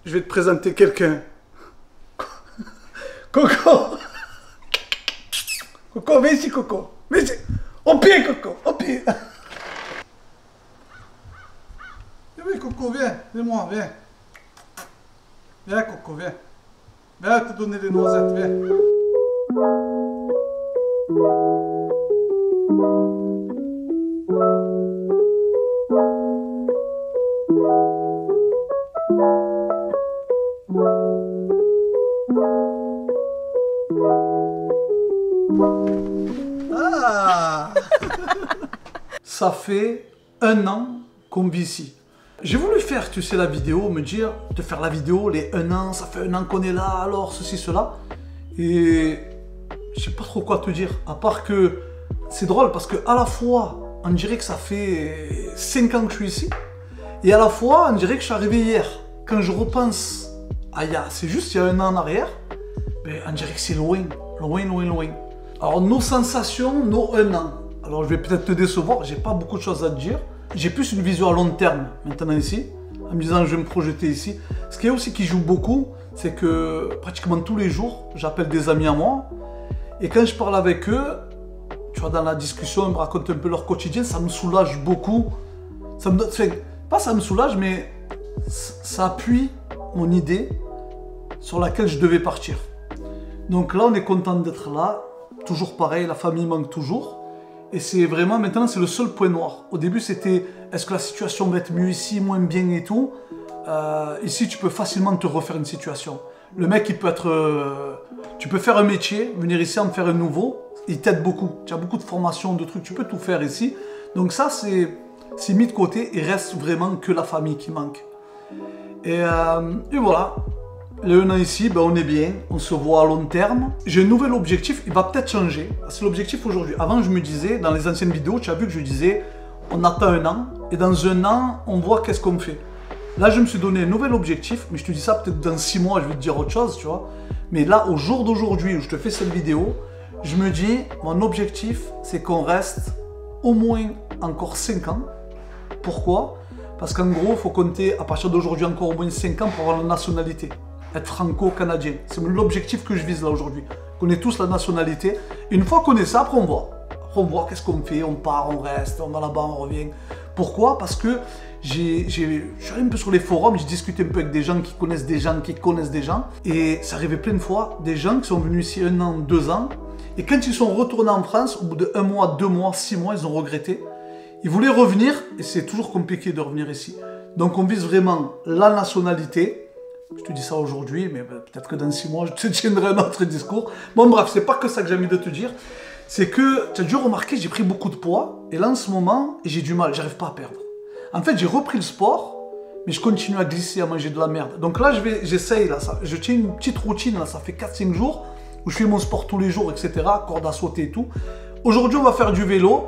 je vais te présenter quelqu'un. Coco. Coco, viens ici, Coco. Viens ici. Au pied, Coco, au pied. Viens, Coco, viens. Viens-moi, viens. Viens, Coco, viens. Viens te donner des noisettes, viens. Ah. Ça fait 1 an qu'on vit ici. J'ai voulu faire, tu sais, la vidéo, me dire, de faire la vidéo, les 1 an, ça fait 1 an qu'on est là, alors ceci, cela. Et je sais pas trop quoi te dire, à part que c'est drôle parce que à la fois, on dirait que ça fait 5 ans que je suis ici, et à la fois, on dirait que je suis arrivé hier. Quand je repense à c'est juste il y a 1 an en arrière, ben, on dirait que c'est loin, loin, loin, loin. Alors nos sensations, nos 1 an. Alors je vais peut-être te décevoir, j'ai pas beaucoup de choses à te dire. J'ai plus une vision à long terme maintenant ici, en me disant que je vais me projeter ici. Ce qui est aussi qui joue beaucoup, c'est que pratiquement tous les jours, j'appelle des amis à moi. Et quand je parle avec eux, tu vois, dans la discussion, ils me racontent un peu leur quotidien, ça me soulage beaucoup. Ça me donne, pas ça me soulage, mais ça appuie mon idée sur laquelle je devais partir. Donc là, on est content d'être là. Toujours pareil, la famille manque toujours. Et c'est vraiment, maintenant, c'est le seul point noir. Au début, c'était, est-ce que la situation va être mieux ici, moins bien et tout. Ici, tu peux facilement te refaire une situation. Le mec, il peut être... tu peux faire un métier, venir ici en faire un nouveau. Il t'aide beaucoup. Tu as beaucoup de formations, de trucs. Tu peux tout faire ici. Donc ça, c'est mis de côté. Il reste vraiment que la famille qui manque. Et voilà. Le 1 an ici, ben on est bien, on se voit à long terme. J'ai un nouvel objectif, il va peut-être changer. C'est l'objectif aujourd'hui. Avant, je me disais, dans les anciennes vidéos, tu as vu que je disais, on attend 1 an, et dans 1 an, on voit qu'est-ce qu'on fait. Là, je me suis donné un nouvel objectif, mais je te dis ça peut-être dans 6 mois, je vais te dire autre chose, tu vois. Mais là, au jour d'aujourd'hui où je te fais cette vidéo, je me dis, mon objectif, c'est qu'on reste au moins encore 5 ans. Pourquoi? Parce qu'en gros, il faut compter à partir d'aujourd'hui encore au moins 5 ans pour avoir la nationalité. Être franco-canadien. C'est l'objectif que je vise là aujourd'hui. Qu'on ait tous la nationalité. Et une fois qu'on est ça, après on voit. Après on voit qu'est-ce qu'on fait, on part, on reste, on va là-bas, on revient. Pourquoi? Parce que je suis allé un peu sur les forums, j'ai discuté un peu avec des gens qui connaissent des gens, qui connaissent des gens. Et ça arrivait plein de fois, des gens qui sont venus ici 1 an, 2 ans. Et quand ils sont retournés en France, au bout de 1 mois, 2 mois, 6 mois, ils ont regretté. Ils voulaient revenir et c'est toujours compliqué de revenir ici. Donc on vise vraiment la nationalité. Je te dis ça aujourd'hui, mais peut-être que dans 6 mois, je te tiendrai un autre discours. Bon, bref, c'est pas que ça que j'ai envie de te dire. C'est que, tu as dû remarquer, j'ai pris beaucoup de poids. Et là, en ce moment, j'ai du mal, j'arrive pas à perdre. En fait, j'ai repris le sport, mais je continue à glisser, à manger de la merde. Donc là, j'essaye, là, je tiens une petite routine, là, ça fait 4-5 jours, où je fais mon sport tous les jours, etc., corde à sauter et tout. Aujourd'hui, on va faire du vélo.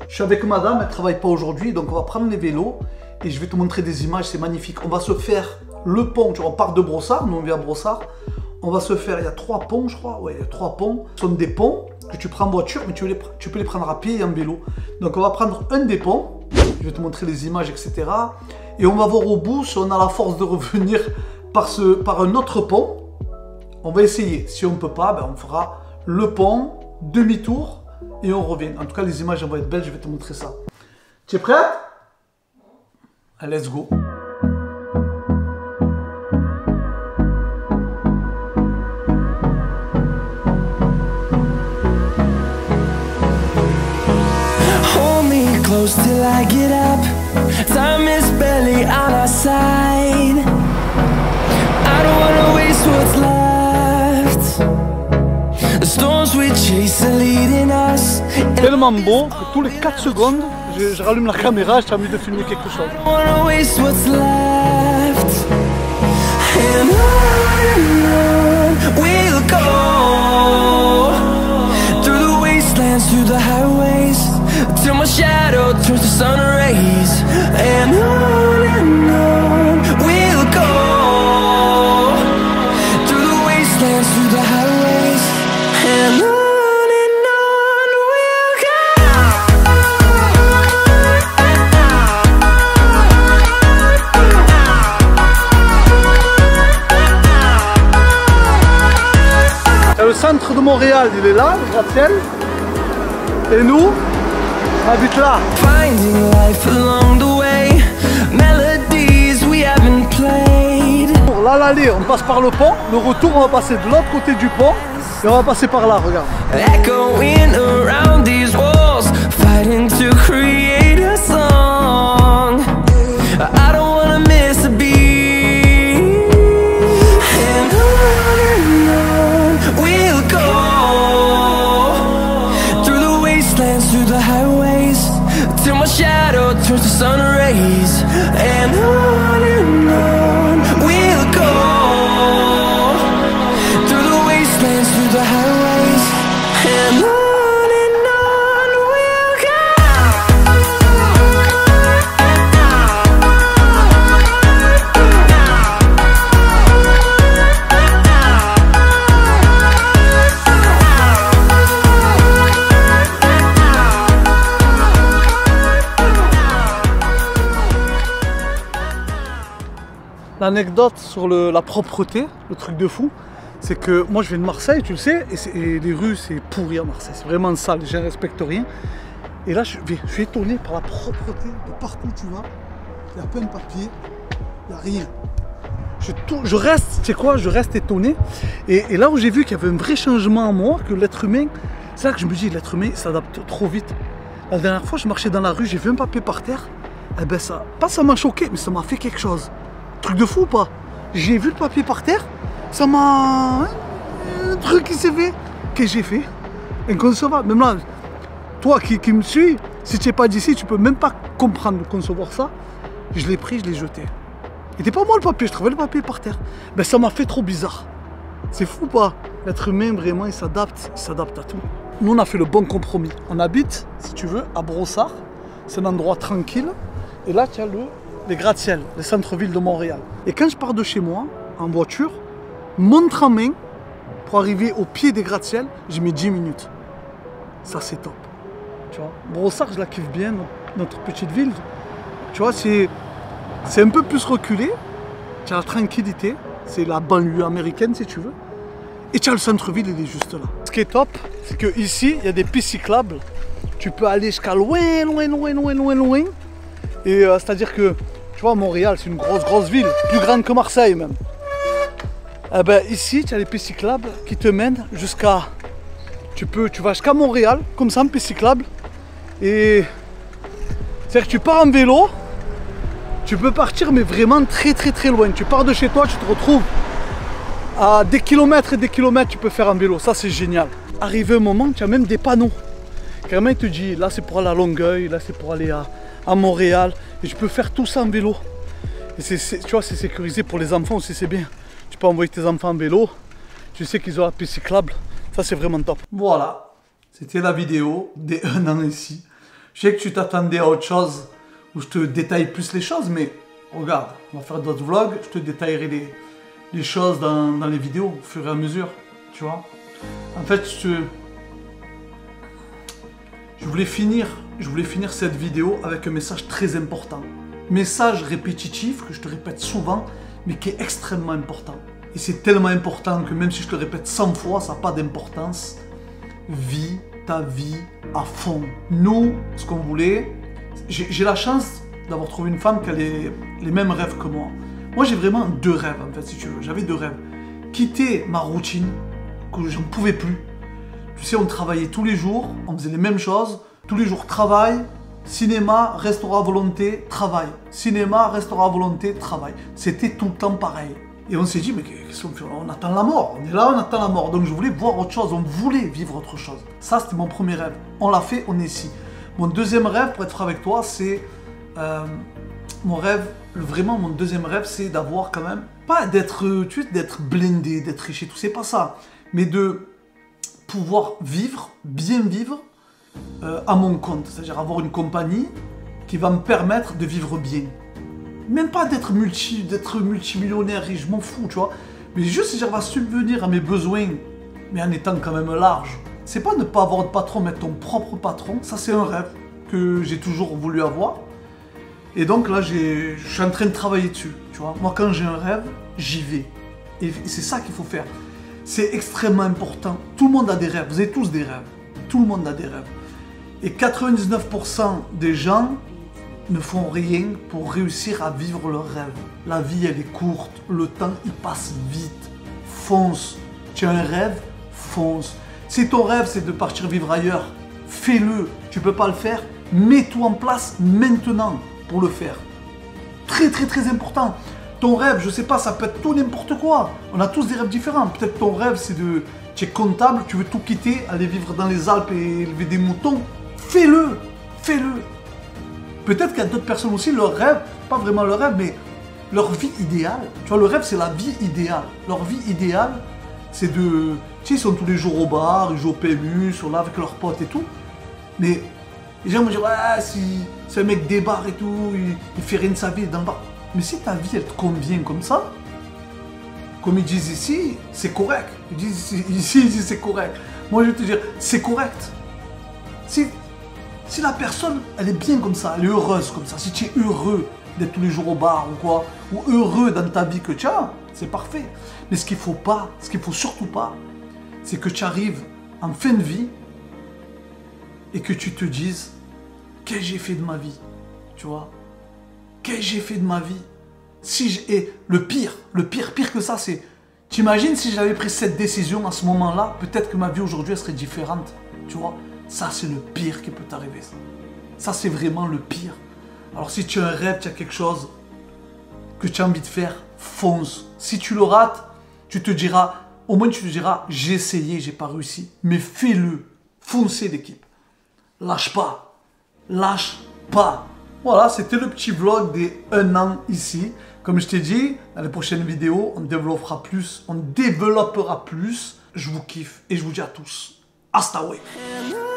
Je suis avec madame, elle ne travaille pas aujourd'hui, donc on va prendre les vélos. Et je vais te montrer des images, c'est magnifique. On va se faire le pont, tu vois, on part de Brossard, nous on vient à Brossard. On va se faire, il y a 3 ponts, je crois. Ouais, il y a 3 ponts. Ce sont des ponts que tu prends en voiture, mais tu peux les prendre à pied et en vélo. Donc on va prendre un des ponts. Je vais te montrer les images, etc. Et on va voir au bout si on a la force de revenir par un autre pont. On va essayer. Si on ne peut pas, ben on fera le pont, demi-tour, et on revient. En tout cas, les images vont être belles, je vais te montrer ça. Tu es prête? Allez, let's go. Close till I get up. Time is barely on our side. I don't wanna waste what's left. The storms we chase are leading us. Tellement beau que tous les 4 secondes, je rallume la caméra, j'ai envie de filmer quelque chose. I don't wanna waste what's left. And on we'll go through the wastelands, through the highways, till my shadow turns to sun rays. And on we'll go through the wastelands, through the highways. And on we'll go. centre de Montréal, il est là, le gratte-ciel. Et nous, on habite là. Finding life along the way, melodies we haven't played. Là, l'aller, on passe par le pont. Le retour, on va passer de l'autre côté du pont. Et on va passer par là, regarde. Echoing around these walls, fighting to create a song. I don't wanna miss a beat. And on we'll go, through the wastelands, through the highways, till my shadow turns to sun rays. And on we'll go, through the wastelands, through the highways, and on we'll go. L'anecdote sur la propreté, le truc de fou, c'est que moi je viens de Marseille, tu le sais, et les rues c'est pourri à Marseille, c'est vraiment sale, les gens respectent rien. Et là je suis étonné par la propreté de partout où tu vas. Il y a plein de papier, il n'y a rien. Je reste, tu sais quoi, je reste étonné. Et là où j'ai vu qu'il y avait un vrai changement en moi, que l'être humain, c'est là que je me dis, l'être humain s'adapte trop vite. La dernière fois je marchais dans la rue, j'ai vu un papier par terre, et ben ça m'a choqué, mais ça m'a fait quelque chose. Truc de fou ou pas? J'ai vu le papier par terre, ça m'a... un truc qui s'est fait. Qu'est-ce que j'ai fait? Inconcevable. Même là, toi qui me suis, si tu n'es pas d'ici, tu peux même pas comprendre, concevoir ça. Je l'ai pris, je l'ai jeté. Il n'était pas moi le papier, je trouvais le papier par terre. Ben ça m'a fait trop bizarre. C'est fou ou pas? L'être humain, vraiment, il s'adapte à tout. Nous, on a fait le bon compromis. On habite, si tu veux, à Brossard. C'est un endroit tranquille. Et là, tu as les gratte-ciel, les centres-villes de Montréal. Et quand je pars de chez moi, en voiture, montre en main, pour arriver au pied des gratte-ciel, je mets 10 minutes. Ça, c'est top. Tu vois, Brossard, je la kiffe bien, notre petite ville. Tu vois, c'est un peu plus reculé. Tu as la tranquillité. C'est la banlieue américaine, si tu veux. Et tu as le centre-ville, il est juste là. Ce qui est top, c'est qu'ici, il y a des pistes cyclables. Tu peux aller jusqu'à loin, loin, loin, loin, loin, loin. Et c'est-à-dire que, tu vois, Montréal, c'est une grosse ville, plus grande que Marseille même. Eh ben, ici, tu as les pistes cyclables qui te mènent jusqu'à... Tu vas jusqu'à Montréal, comme ça, en piste cyclable. Et... c'est-à-dire que tu pars en vélo, tu peux partir, mais vraiment très très très loin. Tu pars de chez toi, tu te retrouves à des kilomètres et des kilomètres, tu peux faire en vélo. Ça, c'est génial. Arrivé un moment, tu as même des panneaux. Carrément, il te dit, là, c'est pour aller à Longueuil, là, c'est pour aller à Montréal. Et je peux faire tout ça en vélo. Et tu vois, c'est sécurisé pour les enfants aussi, c'est bien. Tu peux envoyer tes enfants en vélo. Tu sais qu'ils ont la piste cyclable. Ça, c'est vraiment top. Voilà. C'était la vidéo des 1 an ici. Je sais que tu t'attendais à autre chose où je te détaille plus les choses, mais regarde, on va faire d'autres vlogs. Je te détaillerai les choses dans les vidéos au fur et à mesure. Tu vois. En fait, je voulais finir cette vidéo avec un message très important. Message répétitif que je te répète souvent, mais qui est extrêmement important. Et c'est tellement important que même si je te le répète 100 fois, ça n'a pas d'importance. Vis ta vie à fond. Nous, ce qu'on voulait, j'ai la chance d'avoir trouvé une femme qui a les mêmes rêves que moi. Moi, j'ai vraiment 2 rêves, en fait, si tu veux. J'avais 2 rêves. Quitter ma routine, que je ne pouvais plus. Tu sais, on travaillait tous les jours, on faisait les mêmes choses. Tous les jours, travail, cinéma, restaurant à volonté, travail. Cinéma, restaurant à volonté, travail. C'était tout le temps pareil. Et on s'est dit, mais qu'est-ce qu'on fait? On attend la mort. On est là, on attend la mort. Donc je voulais voir autre chose. On voulait vivre autre chose. Ça, c'était mon premier rêve. On l'a fait, on est ici. Mon deuxième rêve, pour être franc avec toi, c'est... mon rêve, vraiment mon deuxième rêve, c'est d'avoir quand même... Pas d'être blindé, d'être riche et tout. C'est pas ça. Mais de pouvoir vivre, bien vivre, à mon compte, c'est-à-dire avoir une compagnie qui va me permettre de vivre bien. Même pas d'être multimillionnaire riche, je m'en fous, tu vois. Mais juste, si j'arrive à subvenir à mes besoins, mais en étant quand même large. C'est pas ne pas avoir de patron, mais ton propre patron. Ça, c'est un rêve que j'ai toujours voulu avoir. Et donc là, je suis en train de travailler dessus, tu vois. Moi, quand j'ai un rêve, j'y vais. Et c'est ça qu'il faut faire. C'est extrêmement important. Tout le monde a des rêves. Vous avez tous des rêves. Tout le monde a des rêves. Et 99% des gens ne font rien pour réussir à vivre leurs rêves. La vie, elle est courte. Le temps, il passe vite. Fonce. Tu as un rêve, fonce. Si ton rêve, c'est de partir vivre ailleurs, fais-le. Tu ne peux pas le faire, mets-toi en place maintenant pour le faire. Très, très, très important. Ton rêve, je ne sais pas, ça peut être tout n'importe quoi. On a tous des rêves différents. Peut-être ton rêve, c'est de... Tu es comptable, tu veux tout quitter, aller vivre dans les Alpes et élever des moutons. Fais-le. Fais-le. Peut-être qu'il y a d'autres personnes aussi, leur rêve, pas vraiment leur rêve, mais leur vie idéale. Tu vois, le rêve, c'est la vie idéale. Leur vie idéale, c'est de... Tu sais, ils sont tous les jours au bar, ils jouent au PMU, ils sont là avec leurs potes et tout. Mais les gens vont dire, ouais, si un mec débarque et tout, il fait rien de sa vie dans le bar. Mais si ta vie, elle te convient comme ça, comme ils disent ici, c'est correct. Ils disent ici, c'est correct. Moi, je vais te dire, c'est correct. Si la personne, elle est bien comme ça, elle est heureuse comme ça, si tu es heureux d'être tous les jours au bar ou quoi, ou heureux dans ta vie que tu as, c'est parfait. Mais ce qu'il faut surtout pas, c'est que tu arrives en fin de vie et que tu te dises, qu'est-ce que j'ai fait de ma vie, tu vois? Qu'est-ce que j'ai fait de ma vie? Et le pire que ça, c'est, t'imagines si j'avais pris cette décision à ce moment-là, peut-être que ma vie aujourd'hui, elle serait différente, tu vois? Ça, c'est le pire qui peut t'arriver, ça. Ça, c'est vraiment le pire. Alors, si tu as un rêve, tu as quelque chose que tu as envie de faire, fonce. Si tu le rates, tu te diras, au moins tu te diras, j'ai essayé, j'ai pas réussi. Mais fais-le. Foncez, l'équipe. Lâche pas. Lâche pas. Voilà, c'était le petit vlog des 1 an ici. Comme je t'ai dit, dans les prochaines vidéos, on développera plus. Je vous kiffe et je vous dis à tous. Hasta luego.